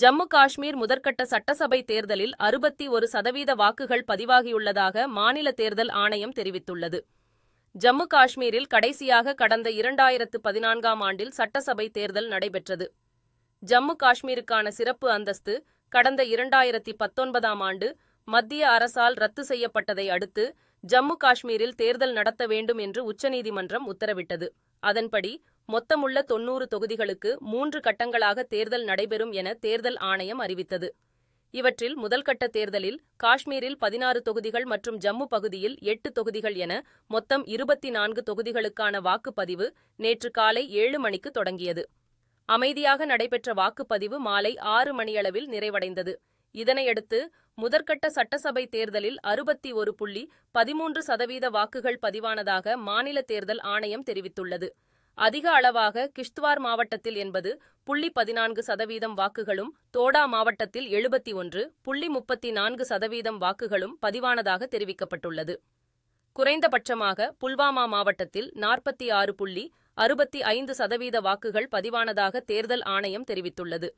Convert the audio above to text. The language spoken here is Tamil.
ஜம்மு காஷ்மீர் முதற்கட்ட சட்டசபை தேர்தலில் 61% வாக்குகள் பதிவாகியுள்ளதாக மாநில தேர்தல் ஆணையம் தெரிவித்துள்ளது. ஜம்மு காஷ்மீரில் கடைசியாக கடந்த 2014ஆம் ஆண்டில் சட்டசபை தேர்தல் நடைபெற்றது. ஜம்மு காஷ்மீருக்கான சிறப்பு அந்தஸ்து கடந்த 2019ஆம் ஆண்டு மத்திய அரசால் ரத்து செய்யப்பட்டதை அடுத்து ஜம்மு காஷ்மீரில் தேர்தல் நடத்த வேண்டும் என்று உச்சநீதிமன்றம் உத்தரவிட்டது. அதன்படி மொத்தமுள்ள 90 தொகுதிகளுக்கு 3 கட்டங்களாக தேர்தல் நடைபெறும் என தேர்தல் ஆணையம் அறிவித்தது. இவற்றில் முதல்கட்ட தேர்தலில் காஷ்மீரில் 16 தொகுதிகள் மற்றும் ஜம்மு பகுதியில் 8 தொகுதிகள் என மொத்தம் 24 தொகுதிகளுக்கான வாக்குப்பதிவு நேற்று காலை 7 மணிக்கு தொடங்கியது. அமைதியாக நடைபெற்ற வாக்குப்பதிவு மாலை 6 மணியளவில் நிறைவடைந்தது. இதனையடுத்து முதற்கட்ட சட்டசபை தேர்தலில் 61.13% வாக்குகள் பதிவானதாக மாநில தேர்தல் ஆணையம் தெரிவித்துள்ளது. அதிக அளவாக கிஷ்த்வார் மாவட்டத்தில் 80.14% வாக்குகளும், தோடா மாவட்டத்தில் 71.34% வாக்குகளும் பதிவானதாக தெரிவிக்கப்பட்டுள்ளது. குறைந்தபட்சமாக புல்வாமா மாவட்டத்தில் 46.65% வாக்குகள் பதிவானதாக தேர்தல் ஆணையம் தெரிவித்துள்ளது.